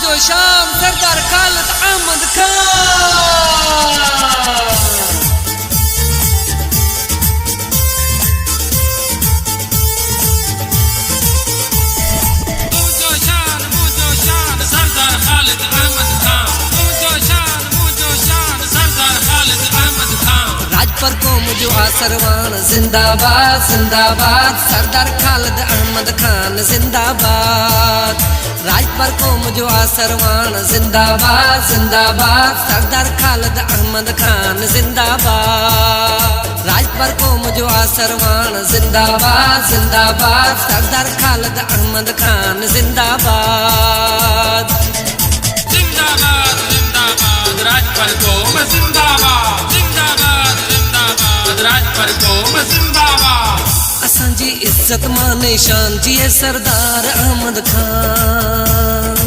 जो शाम सरदार खालिद अहमद खान। राजपर कौम जो आसरवान जिंदाबाद जिंदाबाद सरदार खालिद अहमद खान जिंदाबाद। राजपर कौम जो आसरवान जिंदाबाद जिंदाबाद सरदार खालिद अहमद खान जिंदाबाद। राजपर कौम जो आसरवान जिंदाबाद जिंदाबाद सरदार खालिद अहमद खान जिंदाबाद। जिंदाबाद जिंदाबाद राजपर कौम जिंदाबाद जिंदाबाद जिंदाबाद राजपर कौम जिंदाबाद। असांजी इज्जत मां निशान जिए सरदार अहमद खान।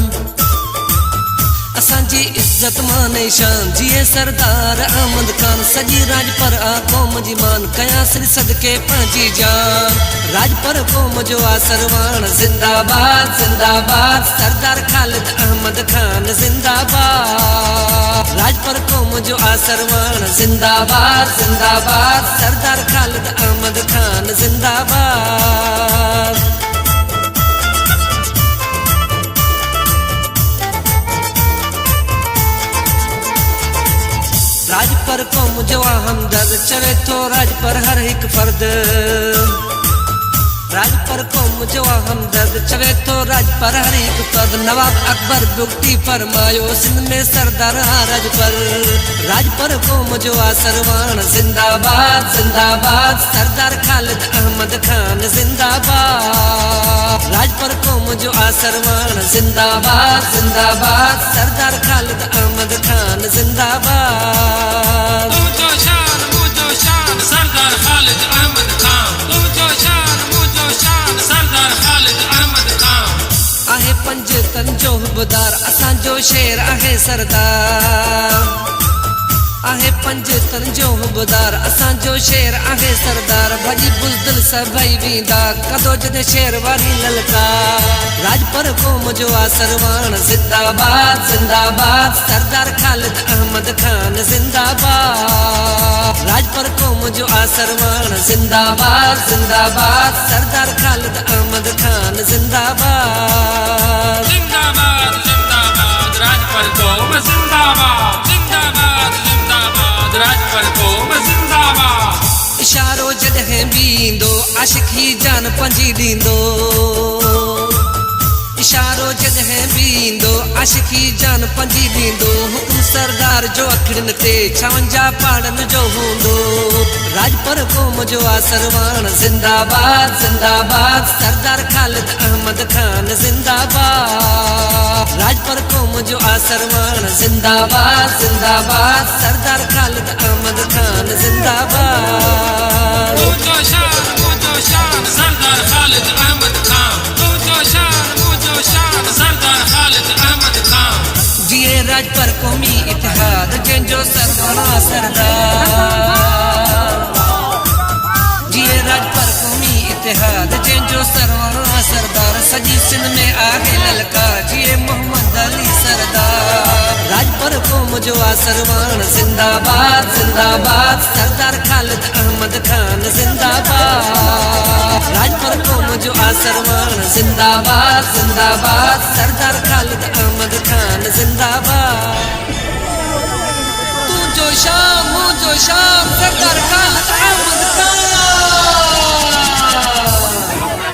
असांजी इज्जत मां निशान जिए सरदार अहमद खान। सजी राजपर आ कौम जी मान कया श्री सदके पंहिंजी जान। राजपर कौम जो आसरवान जिंदाबाद जिंदाबाद सरदार खालिद अहमद खान जिंदाबाद। राजपर कौम जो आसरवान जिंदाबाद जिंदाबाद सरदार खालिद अहमद खान जिंदाबाद। राजपर कौम जो हमदर्द चवे तो राजपर हर एक फर्द। राजपर कौम जो हमदर्द चवे तो राजपर हर एक फर्द। नवाब अकबर बुगटी फरमायो सिंध में सरदार राजपर। राजपर कौम जो आसरवान जिंदाबाद जिंदाबाद सरदार खालिद अहमद खान जिंदाबाद। राजपर कौम जो आसरवान जिंदाबाद जिंदाबाद सरदार खालिद अहमद खान जिंदाबाद। ऊंचो शान सरदार खालिद अहमद खान। ऊंचो शान सरदार खालिद अहमद खान। आहे पंज तन जो हुबदार असांजो शेर आहे सरदार। आहे पंज तन जो हुबदार असांजो शेर आहे सरदार। भजी बुज़दिल सभई वींदा कदो जॾहिं शेर वारी ललकार। राजपर कौम जो आसरवान जिंदाबाद जिंदाबाद सरदार खालिद अहमद खान जिंदाबाद। राजपर कौम जो आसरवान जिंदाबाद जिंदाबाद सरदार खालिद अहमद खान जिंदाबाद। जिंदाबाद जिंदाबाद राजपर कौम जिंदाबाद जिंदाबाद जिंदाबाद राजपर कौम जिंदाबाद। इशारो जॾहिं बि ईंदो आशिक ही जान पंहिंजी ॾींदो। इशारो जॾहिं बि ईंदो आशिक ही जान पंहिंजी ॾींदो। हुकुम सरदार जो अखिड़ियुनि ते 56 पहाड़नि जो हूंदो। राजपर कौम जो आसरवान जिंदाबाद जिंदाबाद सरदार खालिद अहमद खान जिंदाबाद। राजपर कौम जो आसरवान जिंदाबाद जिंदाबाद सरदार खालिद अहमद खान जिंदाबाद। ऊंचो शान सरदार खालिद अहमद खान। ऊंचो शान सरदार खालिद अहमद खान। जिए राजपर कौमी इतिहाद जंहिंजो सरवरा सरदार। जिए राजपर कौमी इतिहाद जंहिंजो सरवरा सरदार। सजी सिंध में आहे ललकार जिए मोहम्मद अली सरदार। राजपर कौम जो आसरवान जिंदाबाद जिंदाबाद सरदार खालिद अहमद खान जिंदाबाद। राजपर कौम जो आसरवान जिंदाबाद जिंदाबाद सरदार खालिद अहमद खान जिंदाबाद। तू जो शाम सरदार